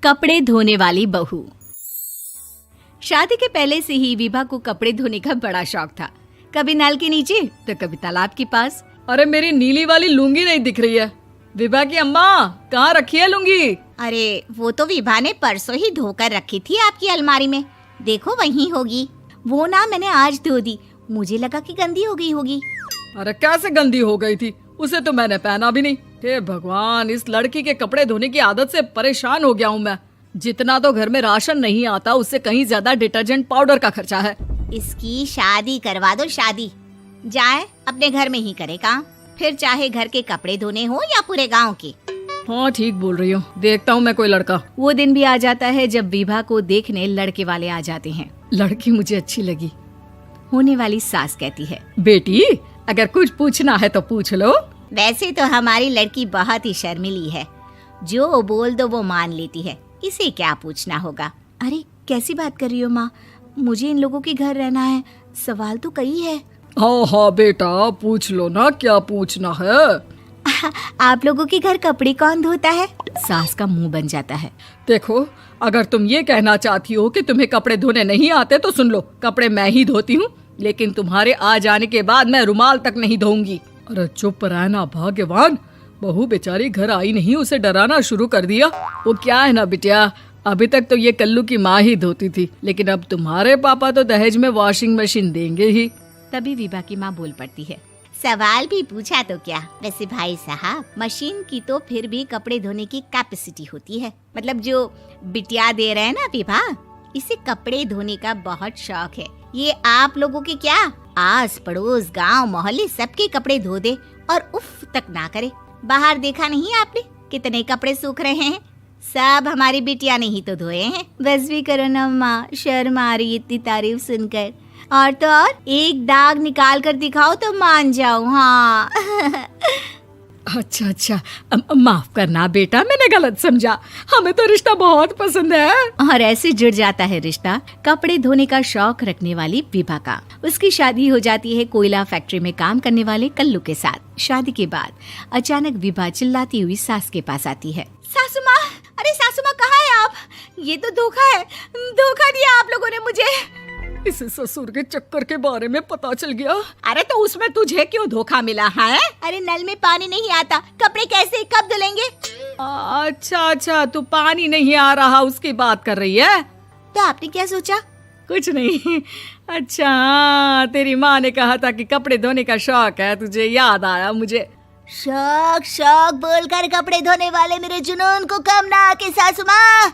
कपड़े धोने वाली बहू। शादी के पहले से ही विभा को कपड़े धोने का बड़ा शौक था। कभी नल के नीचे तो कभी तालाब के पास। अरे मेरी नीली वाली लुंगी नहीं दिख रही है। विभा की अम्मा, कहाँ रखी है लुंगी? अरे वो तो विभा ने परसों ही धोकर रखी थी आपकी अलमारी में, देखो वहीं होगी। वो ना मैंने आज धो दी, मुझे लगा कि गंदी हो गई होगी। अरे कैसे गंदी हो गई थी? उसे तो मैंने पहना भी नहीं। हे भगवान, इस लड़की के कपड़े धोने की आदत से परेशान हो गया हूँ मैं। जितना तो घर में राशन नहीं आता, उससे कहीं ज्यादा डिटर्जेंट पाउडर का खर्चा है। इसकी शादी करवा दो, शादी जाए अपने घर में ही करे काम, फिर चाहे घर के कपड़े धोने हो या पूरे गांव के। हाँ ठीक बोल रही हूँ, देखता हूँ मैं कोई लड़का। वो दिन भी आ जाता है जब विभा को देखने लड़के वाले आ जाते हैं। लड़की मुझे अच्छी लगी। होने वाली सास कहती है, बेटी अगर कुछ पूछना है तो पूछ लो। वैसे तो हमारी लड़की बहुत ही शर्मीली है, जो बोल दो वो मान लेती है, इसे क्या पूछना होगा। अरे कैसी बात कर रही हो माँ, मुझे इन लोगों के घर रहना है, सवाल तो कई है। हाँ हाँ बेटा, पूछ लो ना, क्या पूछना है। आप लोगों के घर कपड़े कौन धोता है? सास का मुंह बन जाता है। देखो, अगर तुम ये कहना चाहती हो कि तुम्हें कपड़े धोने नहीं आते तो सुन लो, कपड़े मैं ही धोती हूँ, लेकिन तुम्हारे आ जाने के बाद मैं रुमाल तक नहीं धोऊंगी। अरे चुप रहना भाग्यवान, बहू बेचारी घर आई नहीं, उसे डराना शुरू कर दिया। वो क्या है ना बिटिया, अभी तक तो ये कल्लू की माँ ही धोती थी, लेकिन अब तुम्हारे पापा तो दहेज में वॉशिंग मशीन देंगे ही। तभी विभा की माँ बोल पड़ती है, सवाल भी पूछा तो क्या। वैसे भाई साहब, मशीन की तो फिर भी कपड़े धोने की कैपेसिटी होती है। मतलब जो बिटिया दे रहे हैं ना विभा, इसे कपड़े धोने का बहुत शौक है। ये आप लोगों के क्या, आस पड़ोस गांव मोहल्ले सबके कपड़े धो दे और उफ तक ना करे। बाहर देखा नहीं आपने कितने कपड़े सूख रहे हैं? सब हमारी बिटिया ने ही तो धोए हैं। बस भी करो ना माँ, शर्म आ रही इतनी तारीफ सुनकर। और तो और एक दाग निकाल कर दिखाओ तो मान जाओ। हाँ अच्छा, माफ करना बेटा, मैंने गलत समझा। हमें तो रिश्ता बहुत पसंद है। और ऐसे जुड़ जाता है रिश्ता कपड़े धोने का शौक रखने वाली विभा का। उसकी शादी हो जाती है कोयला फैक्ट्री में काम करने वाले कल्लू के साथ। शादी के बाद अचानक विभा चिल्लाती हुई सास के पास आती है। सासू माँ, अरे सासू माँ कहाँ है आप? ये तो धोखा है, धोखा दिया आप लोगों ने मुझे। इसे ससुर के चक्कर के बारे में पता चल गया। अरे तो उसमें तुझे क्यों धोखा मिला है? अरे नल में पानी नहीं आता, कपड़े कैसे कब धुलेंगे? अच्छा, तू पानी नहीं आ रहा उसकी बात कर रही है। तो आपने क्या सोचा? कुछ नहीं। अच्छा, तेरी माँ ने कहा था कि कपड़े धोने का शौक है तुझे, याद आया मुझे। शौक बोलकर कपड़े धोने वाले मेरे जुनून को कम ना आके सासू माँ,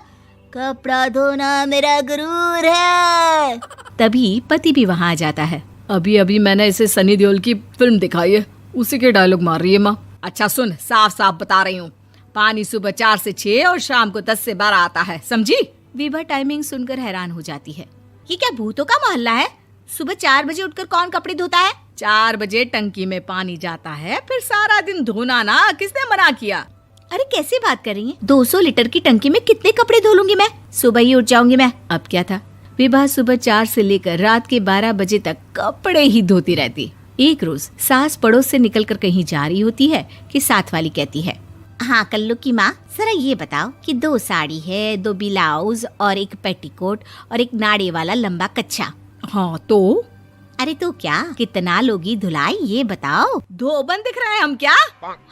कपड़ा धोना मेरा गुरूर है। तभी पति भी वहाँ आ जाता है। अभी मैंने इसे सनी देओल की फिल्म दिखाई है, उसी के डायलॉग मार रही है माँ। अच्छा सुन, साफ साफ बता रही हूँ, पानी सुबह 4 से 6 और शाम को 10 से 12 आता है, समझी? विभा टाइमिंग सुनकर हैरान हो जाती है। ये क्या भूतों का मोहल्ला है? सुबह 4 बजे उठकर कौन कपड़े धोता है? 4 बजे टंकी में पानी जाता है, फिर सारा दिन धोना ना, किसने मना किया? अरे कैसी बात कर रही हैं? 200 लीटर की टंकी में कितने कपड़े धो लूंगी मैं? सुबह ही उठ जाऊंगी मैं। अब क्या था, विभा सुबह 4 से लेकर रात के 12 बजे तक कपड़े ही धोती रहती। एक रोज सास पड़ोस से निकलकर कहीं जा रही होती है कि साथ वाली कहती है, हाँ कल्लू की माँ, जरा ये बताओ कि 2 साड़ी है, 2 ब्लाउज और एक पेटीकोट और एक नाड़े वाला लंबा कच्छा। हाँ तो? अरे तो क्या, कितना लोगी धुलाई ये बताओ। धोबन दिख रहे हैं हम क्या?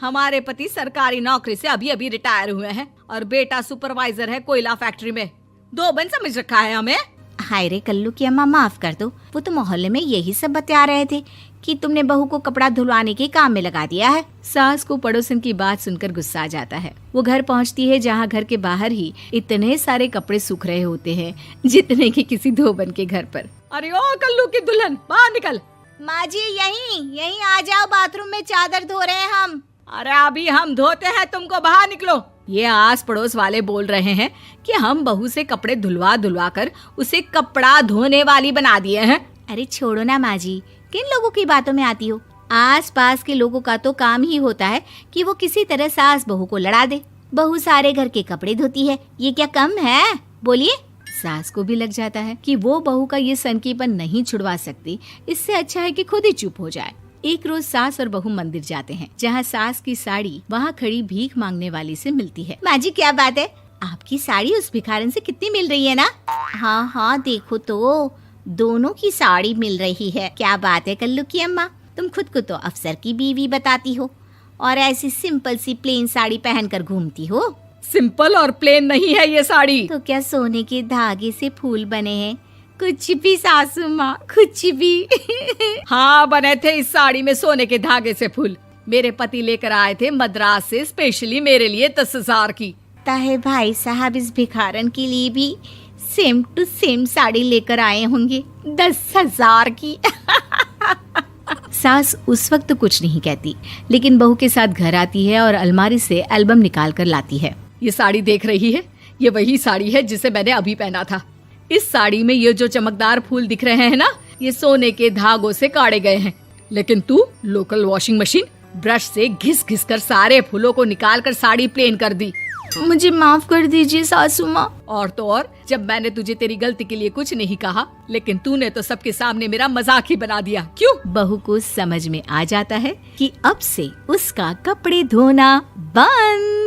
हमारे पति सरकारी नौकरी से अभी रिटायर हुए हैं और बेटा सुपरवाइजर है कोयला फैक्ट्री में। धोबन समझ रखा है हमें? हाय रे कल्लू की अम्मा, माफ कर दो, वो तो मोहल्ले में यही सब बता रहे थे कि तुमने बहू को कपड़ा धुलवाने के काम में लगा दिया है। सास को पड़ोसन की बात सुनकर गुस्सा आ जाता है। वो घर पहुंचती है जहां घर के बाहर ही इतने सारे कपड़े सूख रहे होते हैं जितने कि किसी धोबन के घर पर। अरे ओ कल्लू की दुल्हन, बाहर निकल। माँ जी यहीं आ जाओ, बाथरूम में चादर धो रहे हैं हम। अरे अभी हम धोते हैं, तुमको बाहर निकलो। ये आस पड़ोस वाले बोल रहे हैं कि हम बहू से कपड़े धुलवा कर उसे कपड़ा धोने वाली बना दिए हैं। अरे छोड़ो ना माँ जी, किन लोगों की बातों में आती हो? आस पास के लोगों का तो काम ही होता है कि वो किसी तरह सास बहू को लड़ा दे। बहू सारे घर के कपड़े धोती है, ये क्या कम है? बोलिए। सास को भी लग जाता है कि वो बहू का ये सनकीपन नहीं छुड़वा सकती, इससे अच्छा है कि खुद ही चुप हो जाए। एक रोज सास और बहू मंदिर जाते हैं, जहाँ सास की साड़ी वहाँ खड़ी भीख मांगने वाली से मिलती है। माँ जी क्या बात है, आपकी साड़ी उस भिखारन से कितनी मिल रही है ना? हाँ हाँ, देखो तो दोनों की साड़ी मिल रही है। क्या बात है कल्लू की अम्मा, तुम खुद को तो अफसर की बीवी बताती हो और ऐसी सिंपल सी प्लेन साड़ी पहनकर घूमती हो। सिंपल और प्लेन नहीं है ये साड़ी। तो क्या सोने के धागे से फूल बने हैं? कुछ भी सासू माँ, कुछ भी। हाँ, बने थे इस साड़ी में सोने के धागे से फूल। मेरे पति लेकर आए थे मद्रास से स्पेशली मेरे लिए 10,000 की। ताहे भाई साहब इस भिखारन के लिए भी सेम टू सेम साड़ी लेकर आए होंगे 10,000 की। सास उस वक्त तो कुछ नहीं कहती, लेकिन बहू के साथ घर आती है और अलमारी से एल्बम निकाल कर लाती है। ये साड़ी देख रही है, ये वही साड़ी है जिसे मैंने अभी पहना था। इस साड़ी में ये जो चमकदार फूल दिख रहे हैं ना, ये सोने के धागों से काढ़े गए हैं। लेकिन तू लोकल वॉशिंग मशीन ब्रश से घिस घिस कर सारे फूलों को निकाल कर साड़ी प्लेन कर दी। मुझे माफ कर दीजिए सासू माँ। और तो और, जब मैंने तुझे तेरी गलती के लिए कुछ नहीं कहा, लेकिन तूने तो सबके सामने मेरा मजाक ही बना दिया। क्यों? बहू को समझ में आ जाता है कि अब से उसका कपड़े धोना बंद।